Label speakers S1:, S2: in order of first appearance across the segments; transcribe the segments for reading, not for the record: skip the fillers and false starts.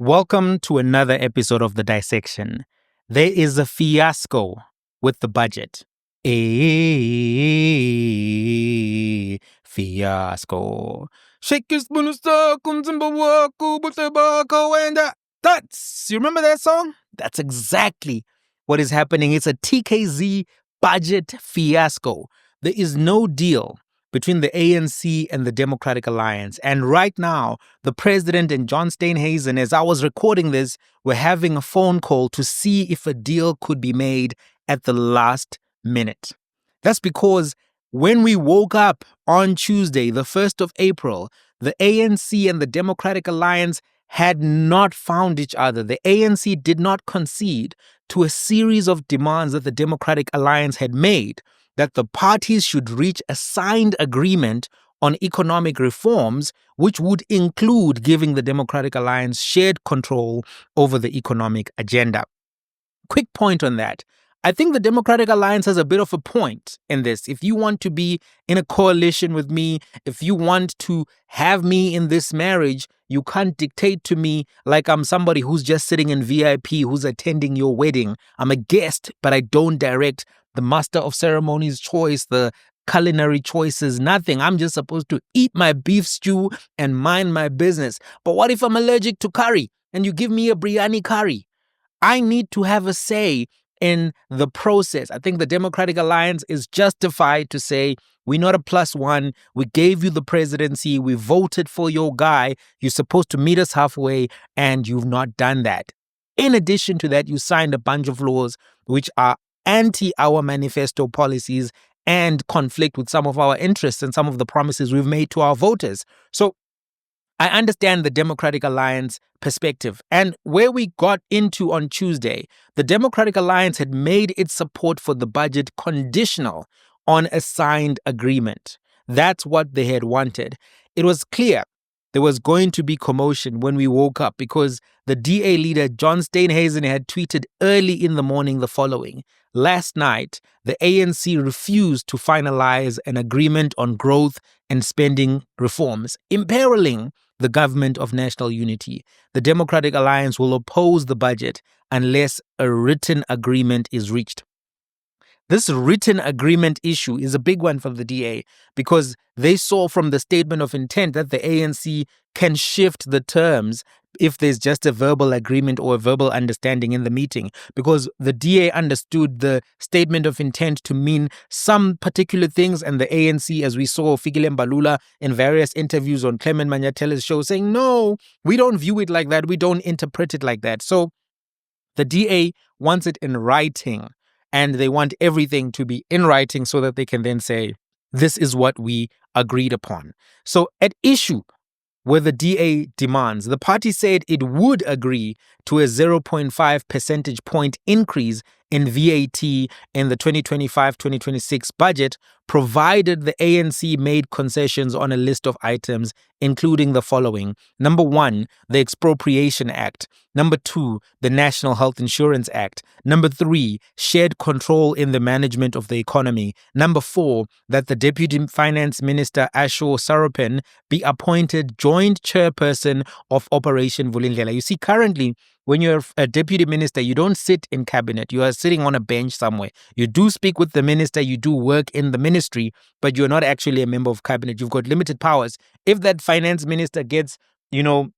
S1: Welcome to another episode of The Dissection. There is a fiasco with the budget. A fiasco. Shake your spoon, that's. You remember that song? That's exactly what is happening. It's a TKZ budget fiasco. There is no deal between the ANC and the Democratic Alliance. And right now, the president and John Steenhuisen, as I was recording this, were having a phone call to see if a deal could be made at the last minute. That's because when we woke up on Tuesday, the 1st of April, the ANC and the Democratic Alliance had not found each other. The ANC did not concede to a series of demands that the Democratic Alliance had made, that the parties should reach a signed agreement on economic reforms, which would include giving the Democratic Alliance shared control over the economic agenda. Quick point on that. I think the Democratic Alliance has a bit of a point in this. If you want to be in a coalition with me, if you want to have me in this marriage, you can't dictate to me like I'm somebody who's just sitting in VIP, who's attending your wedding. I'm a guest, but I don't direct the master of ceremonies choice, the culinary choices, nothing. I'm just supposed to eat my beef stew and mind my business. But what if I'm allergic to curry and you give me a biryani curry? I need to have a say in the process. I think the Democratic Alliance is justified to say, we're not a plus one. We gave you the presidency. We voted for your guy. You're supposed to meet us halfway, and you've not done that. In addition to that, you signed a bunch of laws which are anti our manifesto policies and conflict with some of our interests and some of the promises we've made to our voters. So I understand the Democratic Alliance perspective. And where we got into on Tuesday, the Democratic Alliance had made its support for the budget conditional on a signed agreement. That's what they had wanted. It was clear there was going to be commotion when we woke up because the DA leader, John Steenhuisen, had tweeted early in the morning the following. Last night, the ANC refused to finalize an agreement on growth and spending reforms, imperiling the government of national unity. The Democratic Alliance will oppose the budget unless a written agreement is reached. This written agreement issue is a big one for the DA because they saw from the statement of intent that the ANC can shift the terms if there's just a verbal agreement or a verbal understanding in the meeting, because the DA understood the statement of intent to mean some particular things, and the ANC, as we saw Fikile Mbalula in various interviews on Clement Manyatele's show, saying, no, we don't view it like that, we don't interpret it like that. So the DA wants it in writing, and they want everything to be in writing so that they can then say, this is what we agreed upon. So at issue where the DA demands, the party said it would agree to a 0.5 percentage point increase in VAT in the 2025-2026 budget, provided the ANC made concessions on a list of items, including the following. Number 1, the Expropriation Act. Number 2, the National Health Insurance Act. Number 3, shared control in the management of the economy. Number 4, that the Deputy Finance Minister, Ashur Sarupen, be appointed joint chairperson of Operation Vulindlela. You see, currently, when you're a deputy minister, you don't sit in cabinet. You are sitting on a bench somewhere. You do speak with the minister. You do work in the ministry, but you're not actually a member of cabinet. You've got limited powers. If that finance minister gets, gets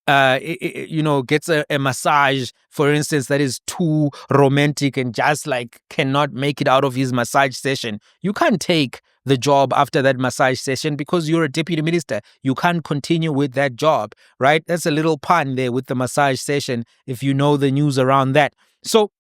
S1: a massage, for instance, that is too romantic and just like cannot make it out of his massage session, you can't take the job after that massage session because you're a deputy minister. You can't continue with that job, right? That's a little pun there with the massage session, if you know the news around that. So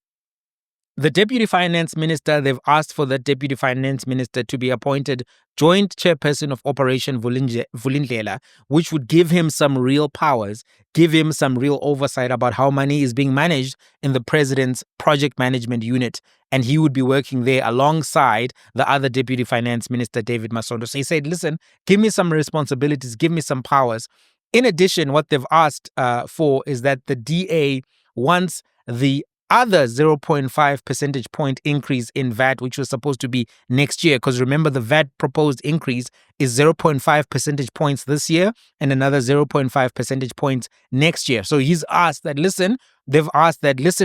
S1: the deputy finance minister, they've asked for the deputy finance minister to be appointed joint chairperson of Operation Vulindlela, which would give him some real powers, give him some real oversight about how money is being managed in the president's project management unit. And he would be working there alongside the other deputy finance minister, David Masondo. So he said, listen, give me some responsibilities, give me some powers. In addition, what they've asked for is that the DA wants the other 0.5 percentage point increase in VAT, which was supposed to be next year. Because remember, the VAT proposed increase is 0.5 percentage points this year and another 0.5 percentage points next year. So they've asked that, listen,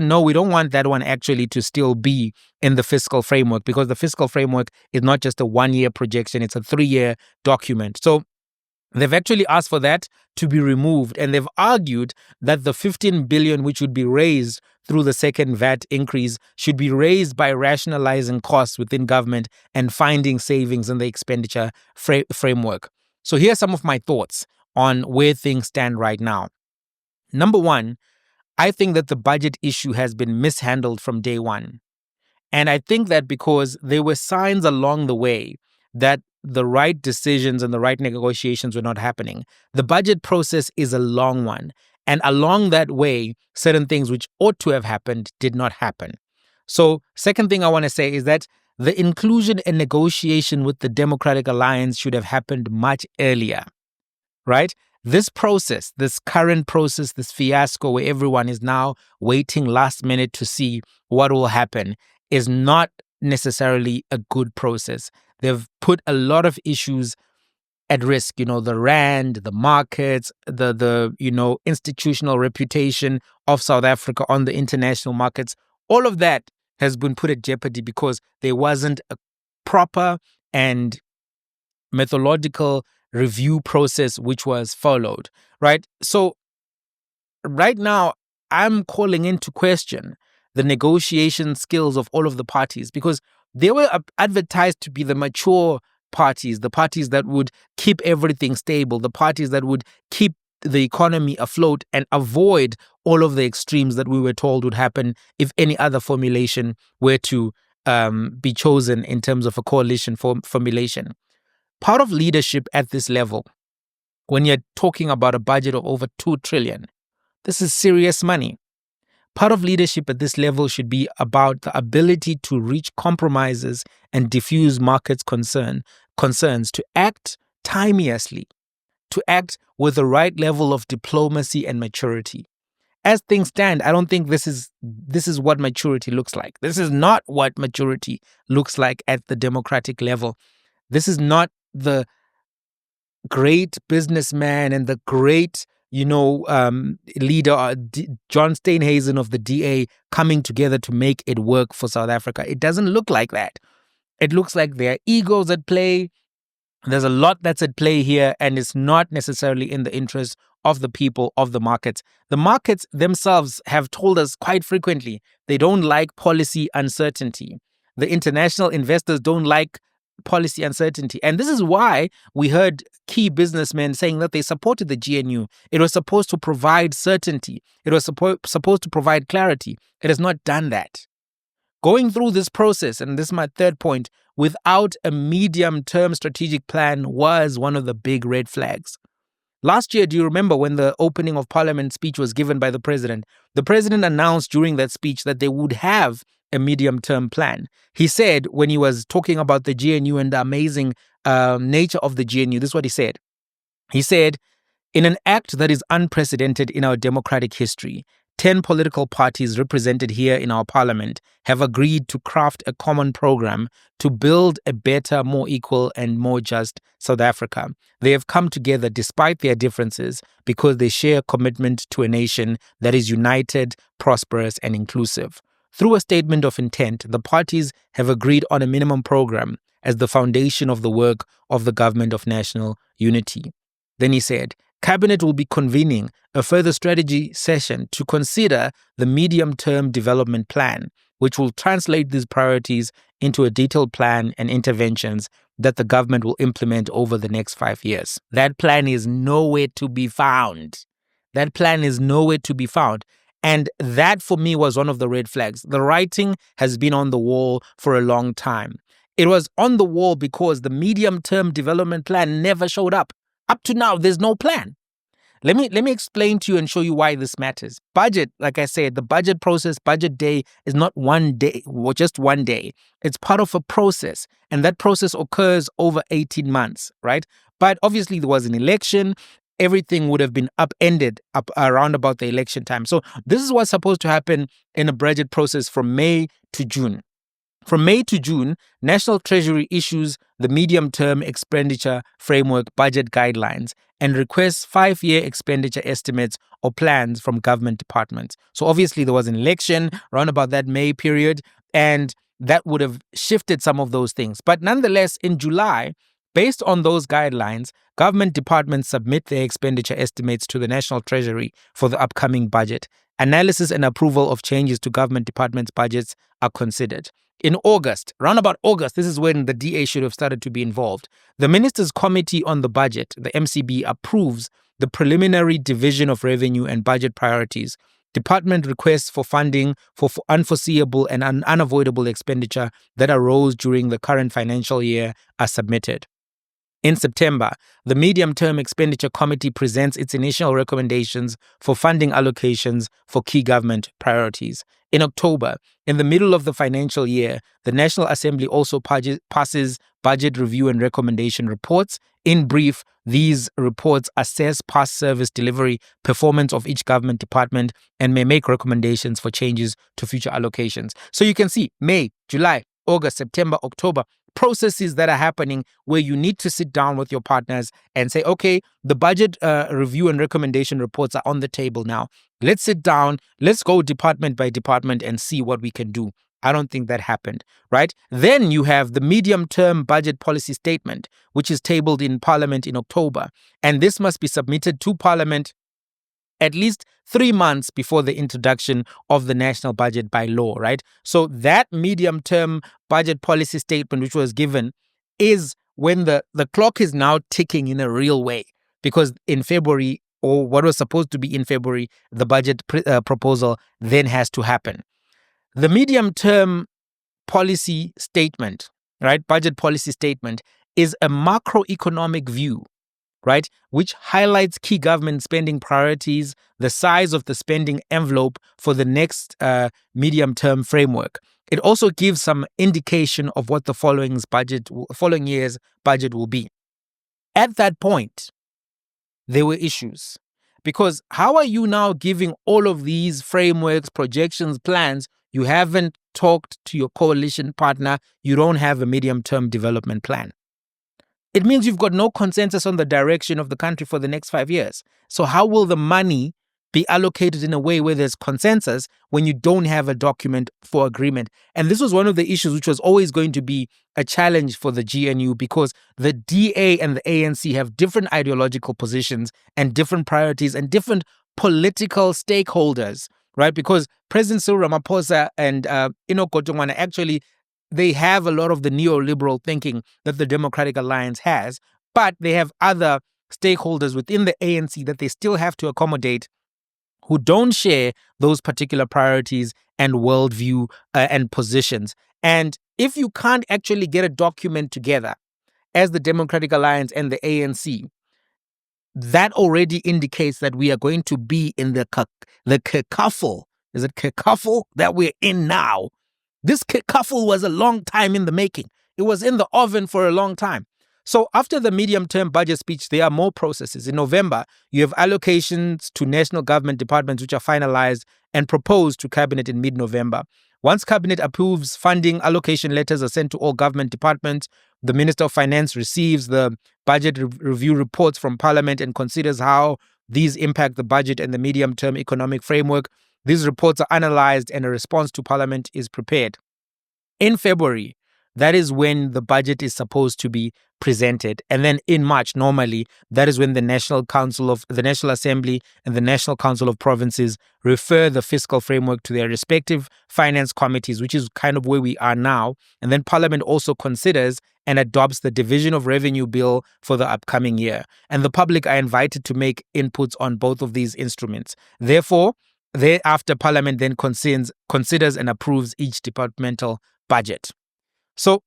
S1: no, we don't want that one actually to still be in the fiscal framework, because the fiscal framework is not just a 1-year projection, it's a 3-year document. So they've actually asked for that to be removed, and they've argued that the 15 billion which would be raised through the second VAT increase should be raised by rationalizing costs within government and finding savings in the expenditure framework. So here are some of my thoughts on where things stand right now. Number one, I think that the budget issue has been mishandled from day one. And I think that because there were signs along the way that the right decisions and the right negotiations were not happening. The budget process is a long one. And along that way, certain things which ought to have happened did not happen. So, second thing I want to say is that the inclusion and negotiation with the Democratic Alliance should have happened much earlier, right? This process, this current process, this fiasco where everyone is now waiting last minute to see what will happen, is not necessarily a good process. They've put a lot of issues at risk, the rand, the markets, the institutional reputation of South Africa on the international markets. All of that has been put at jeopardy because there wasn't a proper and methodological review process which was followed, right? So right now, I'm calling into question the negotiation skills of all of the parties, because they were advertised to be the mature parties, the parties that would keep everything stable, the parties that would keep the economy afloat and avoid all of the extremes that we were told would happen if any other formulation were to be chosen in terms of a coalition formulation. Part of leadership at this level, when you're talking about a budget of over 2 trillion, this is serious money. Part of leadership at this level should be about the ability to reach compromises and diffuse markets' concerns, to act timeously, to act with the right level of diplomacy and maturity. As things stand, I don't think this is what maturity looks like. This is not what maturity looks like at the democratic level. This is not the great businessman and the great leader, John Steenhuisen of the DA, coming together to make it work for South Africa. It doesn't look like that. It looks like there are egos at play. There's a lot that's at play here, and it's not necessarily in the interest of the people, of the markets. The markets themselves have told us quite frequently they don't like policy uncertainty. The international investors don't like policy uncertainty. And this is why we heard key businessmen saying that they supported the GNU. It was supposed to provide certainty. It was supposed to provide clarity. It has not done that. Going through this process, and this is my third point, without a medium-term strategic plan was one of the big red flags. Last year, do you remember when the opening of Parliament speech was given by the president? The president announced during that speech that they would have a medium-term plan. He said, when he was talking about the GNU and the amazing nature of the GNU, this is what he said. He said, in an act that is unprecedented in our democratic history, 10 political parties represented here in our parliament have agreed to craft a common program to build a better, more equal, and more just South Africa. They have come together despite their differences because they share a commitment to a nation that is united, prosperous, and inclusive. Through a statement of intent, the parties have agreed on a minimum program as the foundation of the work of the Government of National Unity. Then he said, Cabinet will be convening a further strategy session to consider the medium-term development plan, which will translate these priorities into a detailed plan and interventions that the government will implement over the next 5 years. That plan is nowhere to be found. That plan is nowhere to be found. And that, for me, was one of the red flags. The writing has been on the wall for a long time. It was on the wall because the medium-term development plan never showed up. Up to now, there's no plan. Let me explain to you and show you why this matters. Budget, like I said, the budget process, budget day is not one day or just one day. It's part of a process, and that process occurs over 18 months, right? But obviously there was an election. everything would have been upended up around about the election time. So this is what's supposed to happen in a budget process from May to June. From May to June, National Treasury issues the medium-term expenditure framework budget guidelines and requests 5-year expenditure estimates or plans from government departments. So obviously there was an election around about that May period, and that would have shifted some of those things. But nonetheless, in July, based on those guidelines, government departments submit their expenditure estimates to the National Treasury for the upcoming budget. Analysis and approval of changes to government departments' budgets are considered. In August, around about August, this is when the DA should have started to be involved. The Ministers' Committee on the Budget, the MCB, approves the preliminary division of revenue and budget priorities. Department requests for funding for unforeseeable and unavoidable expenditure that arose during the current financial year are submitted. In September, the Medium-Term Expenditure Committee presents its initial recommendations for funding allocations for key government priorities. In October, in the middle of the financial year, the National Assembly also passes budget review and recommendation reports. In brief, these reports assess past service delivery, performance of each government department, and may make recommendations for changes to future allocations. So you can see May, July, August, September, October, processes that are happening where you need to sit down with your partners and say, okay, the budget review and recommendation reports are on the table now. Let's sit down, let's go department by department and see what we can do. I don't think that happened, right? Then you have the medium-term budget policy statement, which is tabled in Parliament in October. And this must be submitted to Parliament at least 3 months before the introduction of the national budget by law, right? So that medium-term budget policy statement, which was given, is when the clock is now ticking in a real way. Because in February, or what was supposed to be in February, the budget proposal then has to happen. The medium-term policy statement, right, budget policy statement, is a macroeconomic view, right, which highlights key government spending priorities, the size of the spending envelope for the next medium-term framework. It also gives some indication of what the following year's budget will be. At that point, there were issues. Because how are you now giving all of these frameworks, projections, plans? You haven't talked to your coalition partner. You don't have a medium-term development plan. It means you've got no consensus on the direction of the country for the next 5 years. So how will the money be allocated in a way where there's consensus when you don't have a document for agreement? And this was one of the issues which was always going to be a challenge for the GNU, because the DA and the ANC have different ideological positions and different priorities and different political stakeholders, right? Because President Cyril Ramaphosa and Enoch Godongwana actually, they have a lot of the neoliberal thinking that the Democratic Alliance has, but they have other stakeholders within the ANC that they still have to accommodate who don't share those particular priorities and worldview and positions. And if you can't actually get a document together as the Democratic Alliance and the ANC, that already indicates that we are going to be in the kerfuffle. Is it kerfuffle that we're in now? This kerfuffle was a long time in the making. It was in the oven for a long time. So after the medium-term budget speech, there are more processes. In November, you have allocations to national government departments which are finalized and proposed to Cabinet in mid-November. Once Cabinet approves funding, allocation letters are sent to all government departments. The Minister of Finance receives the budget review reports from Parliament and considers how these impact the budget and the medium-term economic framework. These reports are analyzed and a response to Parliament is prepared. In February, that is when the budget is supposed to be presented. And then in March, normally, that is when the National Assembly and the National Council of Provinces refer the fiscal framework to their respective finance committees, which is kind of where we are now. And then Parliament also considers and adopts the Division of Revenue Bill for the upcoming year. And the public are invited to make inputs on both of these instruments. Therefore, thereafter, Parliament then considers and approves each departmental budget. So,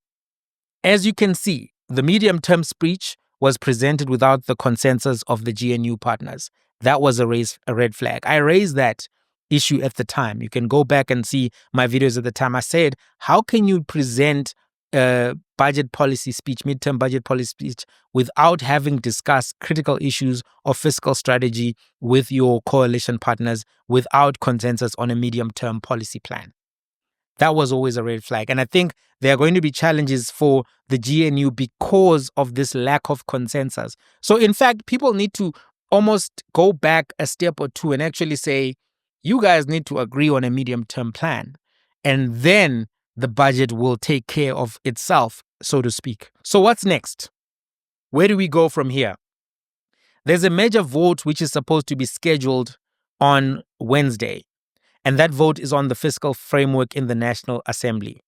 S1: as you can see, the medium-term speech was presented without the consensus of the GNU partners. That was a red flag. I raised that issue at the time. You can go back and see my videos at the time. I said, how can you present budget policy speech, midterm budget policy speech, without having discussed critical issues of fiscal strategy with your coalition partners, without consensus on a medium-term policy plan. That was always a red flag. And I think there are going to be challenges for the GNU because of this lack of consensus. So in fact, people need to almost go back a step or two and actually say, you guys need to agree on a medium-term plan. And then the budget will take care of itself, so to speak. So what's next? Where do we go from here? There's a major vote which is supposed to be scheduled on Wednesday, and that vote is on the fiscal framework in the National Assembly.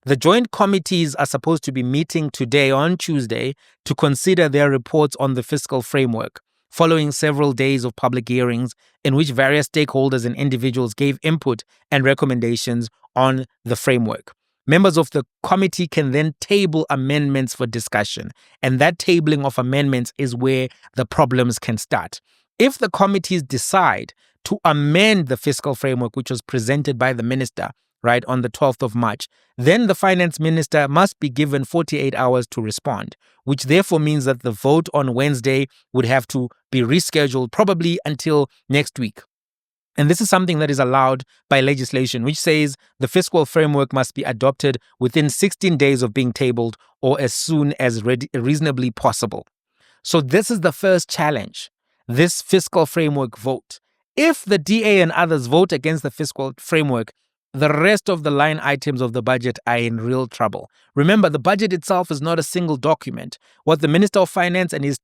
S1: The joint committees are supposed to be meeting today on Tuesday to consider their reports on the fiscal framework, following several days of public hearings in which various stakeholders and individuals gave input and recommendations on the framework. Members of the committee can then table amendments for discussion, and that tabling of amendments is where the problems can start. If the committees decide to amend the fiscal framework, which was presented by the minister, right, on the 12th of March, then the finance minister must be given 48 hours to respond, which therefore means that the vote on Wednesday would have to be rescheduled probably until next week. And this is something that is allowed by legislation, which says the fiscal framework must be adopted within 16 days of being tabled or as soon as reasonably possible. So this is the first challenge, this fiscal framework vote. If the DA and others vote against the fiscal framework, the rest of the line items of the budget are in real trouble. Remember, the budget itself is not a single document. What the Minister of Finance and his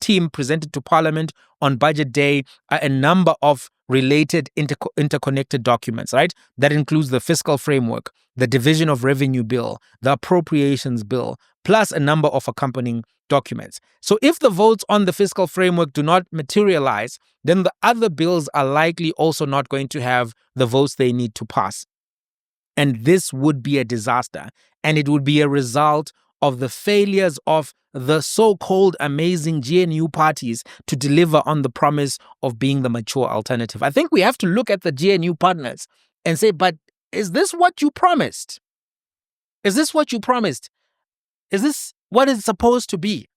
S1: team presented to Parliament on budget day are a number of related interconnected documents, right? That includes the fiscal framework, the division of revenue bill, the appropriations bill, plus a number of accompanying documents. So if the votes on the fiscal framework do not materialize, then the other bills are likely also not going to have the votes they need to pass. And this would be a disaster. And it would be a result of the failures of the so-called amazing GNU parties to deliver on the promise of being the mature alternative. I think we have to look at the GNU partners and say, but is this what you promised? Is this what you promised? Is this what it's supposed to be?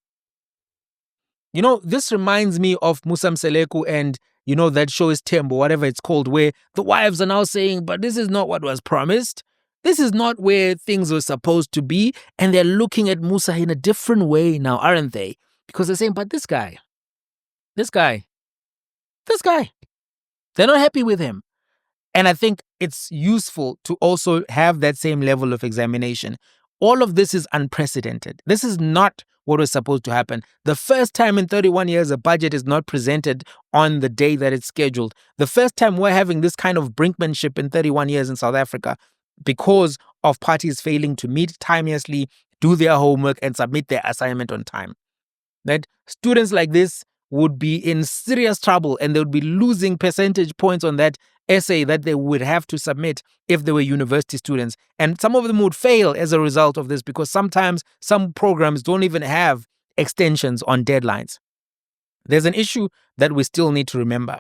S1: You know, this reminds me of Musa Mseleku and, you know, that show is Tembo, whatever it's called, where the wives are now saying, but this is not what was promised. This is not where things were supposed to be. And they're looking at Musa in a different way now, aren't they? Because they're saying, but this guy, they're not happy with him. And I think it's useful to also have that same level of examination. All of this is unprecedented. This is not what was supposed to happen. The first time in 31 years a budget is not presented on the day that it's scheduled. The first time we're having this kind of brinkmanship in 31 years in South Africa because of parties failing to meet timeously, do their homework, and submit their assignment on time. That students like this would be in serious trouble and they would be losing percentage points on that essay that they would have to submit if they were university students. And some of them would fail as a result of this because sometimes some programs don't even have extensions on deadlines. There's an issue that we still need to remember.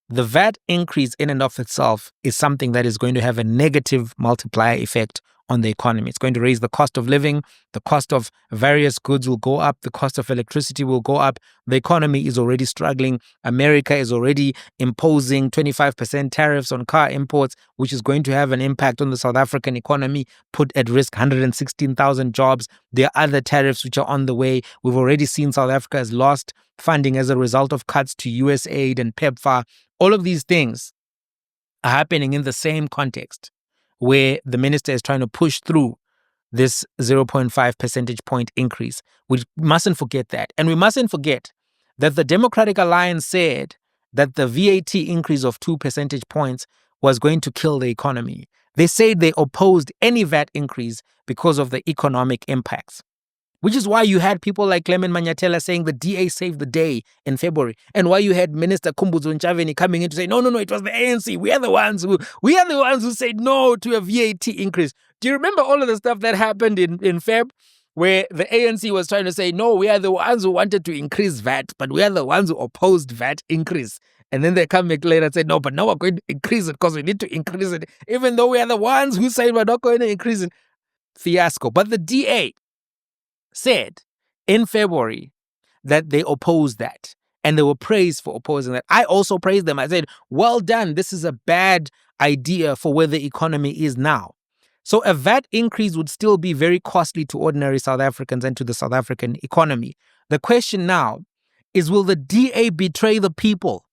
S1: The VAT increase in and of itself is something that is going to have a negative multiplier effect on the economy. It's going to raise the cost of living, the cost of various goods will go up, the cost of electricity will go up. The economy is already struggling. America is already imposing 25% tariffs on car imports, which is going to have an impact on the South African economy, put at risk 116,000 jobs. There are other tariffs which are on the way. We've already seen South Africa has lost funding as a result of cuts to USAID and PEPFAR. All of these things are happening in the same context where the minister is trying to push through this 0.5 percentage point increase. We mustn't forget that. And we mustn't forget that the Democratic Alliance said that the VAT increase of 2 percentage points was going to kill the economy. They said they opposed any VAT increase because of the economic impacts. Which is why you had people like Clement Manyatela saying the DA saved the day in February, and why you had Minister Kumbuzo Nchaveni coming in to say, no, it was the ANC. We are the ones who said no to a VAT increase. Do you remember all of the stuff that happened in Feb, where the ANC was trying to say, no, we are the ones who wanted to increase VAT, but we are the ones who opposed VAT increase. And then they come back later and say, no, but now we're going to increase it because we need to increase it, even though we are the ones who said we're not going to increase it. fiasco. But the DA said in February that they opposed that. And they were praised for opposing that. I also praised them. I said, well done. This is a bad idea for where the economy is now. So a VAT increase would still be very costly to ordinary South Africans and to the South African economy. The question now is, will the DA betray the people,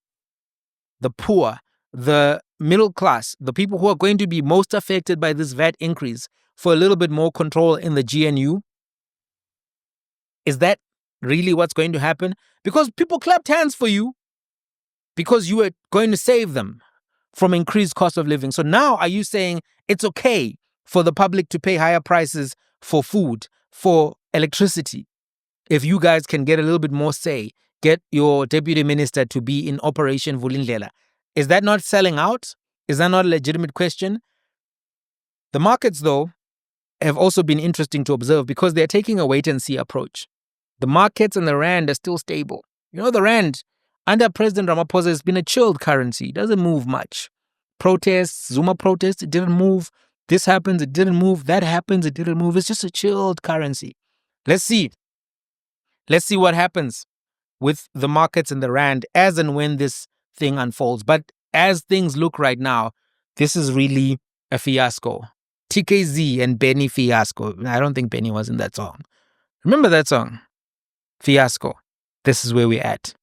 S1: the poor, the middle class, the people who are going to be most affected by this VAT increase for a little bit more control in the GNU? Is that really what's going to happen? Because people clapped hands for you because you were going to save them from increased cost of living. So now are you saying it's okay for the public to pay higher prices for food, for electricity, if you guys can get a little bit more say, get your deputy minister to be in Operation Vulindlela? Is that not selling out? Is that not a legitimate question? The markets, though, have also been interesting to observe because they're taking a wait-and-see approach. The markets and the rand are still stable. You know, the rand, under President Ramaphosa, has been a chilled currency. It doesn't move much. Protests, Zuma protests, it didn't move. This happens, it didn't move. That happens, it didn't move. It's just a chilled currency. Let's see. Let's see what happens with the markets and the rand as and when this thing unfolds. But as things look right now, this is really a fiasco. TKZ and Benny fiasco. I don't think Benny was in that song. Remember that song? Fiasco. This is where we're at.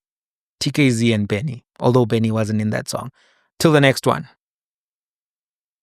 S1: TKZ and Benny, although Benny wasn't in that song. Till the next one.